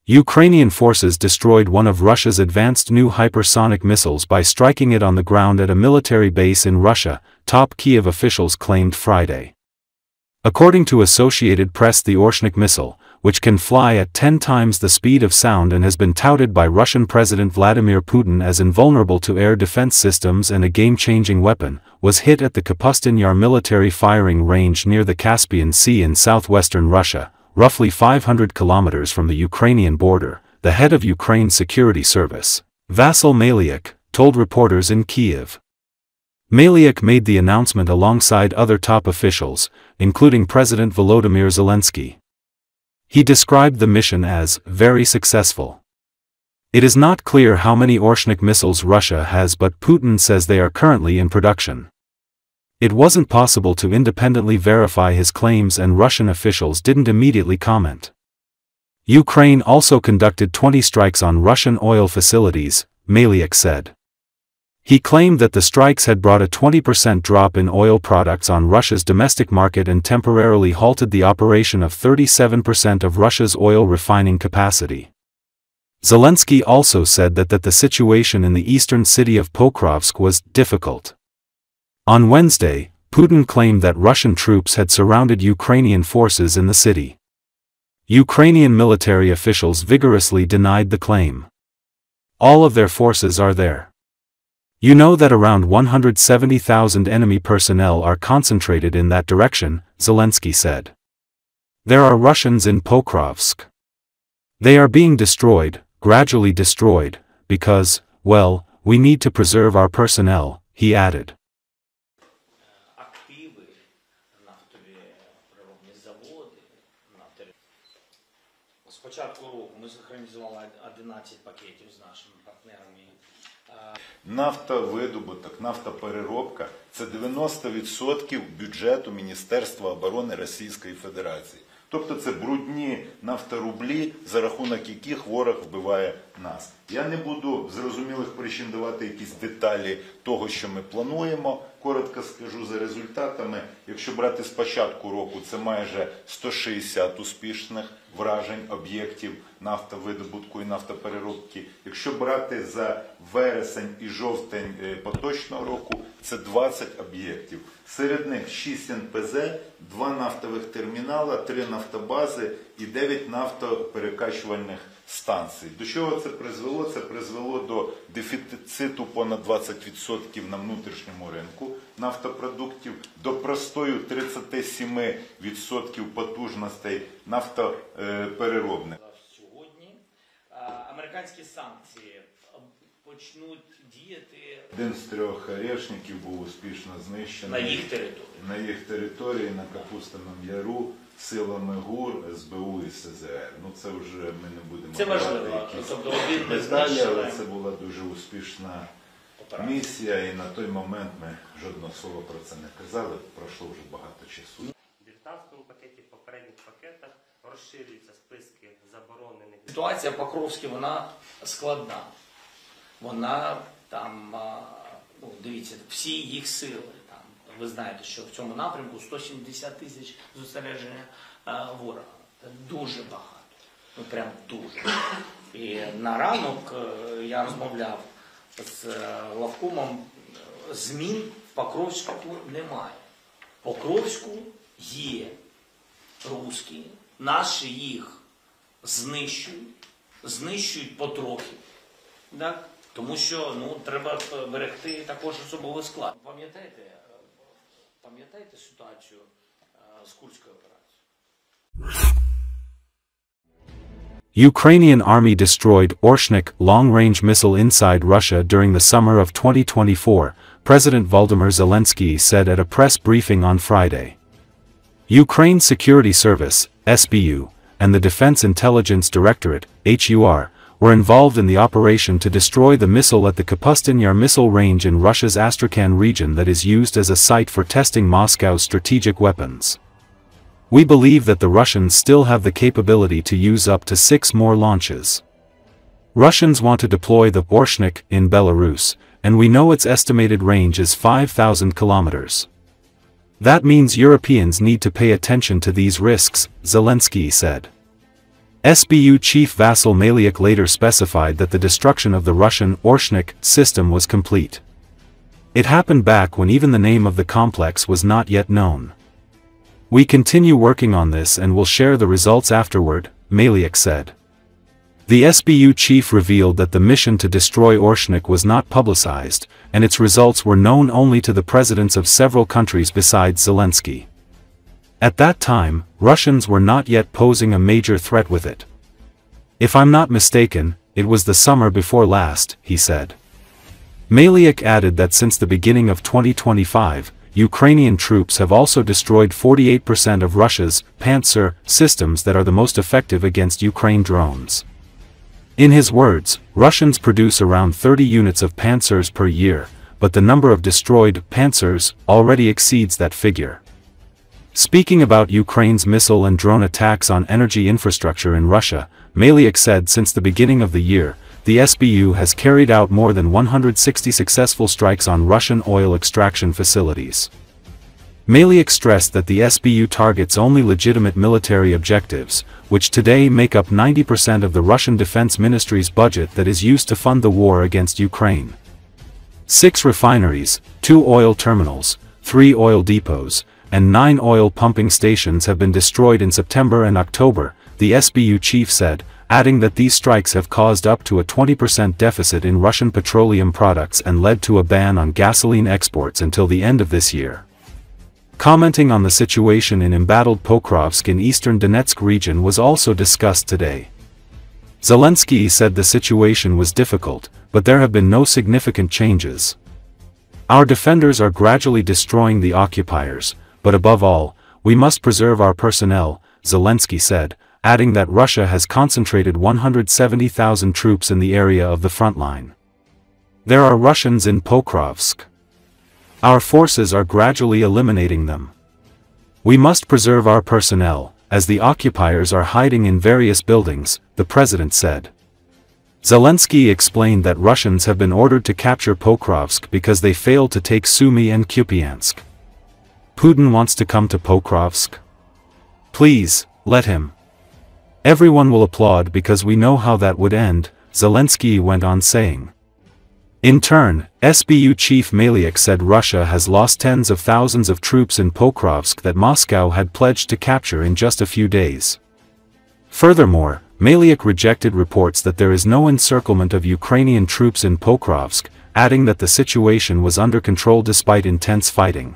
Ukrainian forces destroyed one of Russia's advanced new hypersonic missiles by striking it on the ground at a military base in Russia, top Kiev officials claimed Friday. According to Associated Press, the Oreshnik missile, which can fly at 10 times the speed of sound and has been touted by Russian President Vladimir Putin as invulnerable to air defense systems and a game-changing weapon, was hit at the Kapustin Yar military firing range near the Caspian Sea in southwestern Russia, roughly 500 kilometers from the Ukrainian border, the head of Ukraine's security service, Vasyl Maliuk, told reporters in Kiev. Maliuk made the announcement alongside other top officials, including President Volodymyr Zelenskyy. He described the mission as very successful. It is not clear how many Oreshnik missiles Russia has, but Putin says they are currently in production. It wasn't possible to independently verify his claims and Russian officials didn't immediately comment. Ukraine also conducted 20 strikes on Russian oil facilities, Maliuk said. He claimed that the strikes had brought a 20% drop in oil products on Russia's domestic market and temporarily halted the operation of 37% of Russia's oil refining capacity. Zelenski also said that the situation in the eastern city of Pokrovsk was difficult. On Wednesday, Putin claimed that Russian troops had surrounded Ukrainian forces in the city. Ukrainian military officials vigorously denied the claim. All of their forces are there. You know that around 170,000 enemy personnel are concentrated in that direction, Zelensky said. There are Russians in Pokrovsk. They are being destroyed, gradually destroyed, because, well, we need to preserve our personnel, he added. Спочатку року ми синхронізували 11 пакетів з нашими партнерами. Нафтовидобуток, нафтопереробка – це 90% бюджету Міністерства оборони Російської Федерації. Тобто це брудні нафторублі, за рахунок яких ворог вбиває нас. Я не буду з зрозумілих причин давати якісь деталі того, що ми плануємо. Коротко скажу за результатами. Якщо брати з початку року, це майже 160 успішних вражень об'єктів нафтовидобутку і нафтопереробки. Якщо брати за вересень і жовтень поточного року, це 20 об'єктів. Серед них 6 НПЗ, 2 нафтових термінала, 3 нафтобази і 9 нафтоперекачувальних станцій. До чого це призвело? Це призвело до дефіциту понад 20% на внутрішньому ринку нафтопродуктів, до простою 37% потужностей нафтопереробних. Сьогодні американські санкції почнуть діяти. Один з 3 орешників був успішно знищений на їх території, на Капустиному Яру, силами ГУР, СБУ і СЗР. Ну це вже ми не будемо говорити якісь деталі, але це була дуже успішна місія, і на той момент ми жодного слова про це не казали, пройшло вже багато часу. В 19-му пакеті, в попередніх пакетах розширюються списки заборонених. Ситуація в Покровській, вона складна. Вона там, ну, дивіться, всі їх сили. Там, ви знаєте, що в цьому напрямку 170 тисяч зосередження ворога. Це дуже багато. Ну, прям дуже. І на ранок я розмовляв з главкомом, змін в Покровську немає. В Покровську є русські, наші їх знищують потрохи. Так? Тому що треба берегти також особовий склад. Пам'ятаєте ситуацію з Курською операцією? Ukrainian army destroyed Oreshnik long-range missile inside Russia during the summer of 2024, President Volodymyr Zelenskyy said at a press briefing on Friday. Ukraine's Security Service, SBU, and the Defense Intelligence Directorate, HUR, were involved in the operation to destroy the missile at the Kapustin Yar missile range in Russia's Astrakhan region that is used as a site for testing Moscow's strategic weapons. We believe that the Russians still have the capability to use up to 6 more launches. Russians want to deploy the Oreshnik in Belarus, and we know its estimated range is 5,000 kilometers. That means Europeans need to pay attention to these risks, Zelensky said. SBU chief Vasyl Maliuk later specified that the destruction of the Russian Oreshnik system was complete. It happened back when even the name of the complex was not yet known. We continue working on this and will share the results afterward, Maliuk said. The SBU chief revealed that the mission to destroy Oreshnik was not publicized, and its results were known only to the presidents of several countries besides Zelensky. At that time, Russians were not yet posing a major threat with it. If I'm not mistaken, it was the summer before last, he said. Maliuk added that since the beginning of 2025, Ukrainian troops have also destroyed 48% of Russia's Panzer systems that are the most effective against Ukraine drones. In his words, Russians produce around 30 units of Panzers per year, but the number of destroyed Panzers already exceeds that figure. Speaking about Ukraine's missile and drone attacks on energy infrastructure in Russia, Maliuk said since the beginning of the year, the SBU has carried out more than 160 successful strikes on Russian oil extraction facilities. Maliuk stressed that the SBU targets only legitimate military objectives, which today make up 90% of the Russian Defense Ministry's budget that is used to fund the war against Ukraine. 6 refineries, 2 oil terminals, 3 oil depots, and 9 oil pumping stations have been destroyed in September and October, the SBU chief said, adding that these strikes have caused up to a 20% deficit in Russian petroleum products and led to a ban on gasoline exports until the end of this year. Commenting on the situation in embattled Pokrovsk in eastern Donetsk region was also discussed today. Zelenski said the situation was difficult, but there have been no significant changes. Our defenders are gradually destroying the occupiers, but above all, we must preserve our personnel, Zelensky said, adding that Russia has concentrated 170,000 troops in the area of the front line. There are Russians in Pokrovsk. Our forces are gradually eliminating them. We must preserve our personnel, as the occupiers are hiding in various buildings, the president said. Zelensky explained that Russians have been ordered to capture Pokrovsk because they failed to take Sumy and Kupiansk. Putin wants to come to Pokrovsk? Please, let him. Everyone will applaud because we know how that would end, Zelensky went on saying. In turn, SBU chief Maliuk said Russia has lost tens of thousands of troops in Pokrovsk that Moscow had pledged to capture in just a few days. Furthermore, Maliuk rejected reports that there is no encirclement of Ukrainian troops in Pokrovsk, adding that the situation was under control despite intense fighting.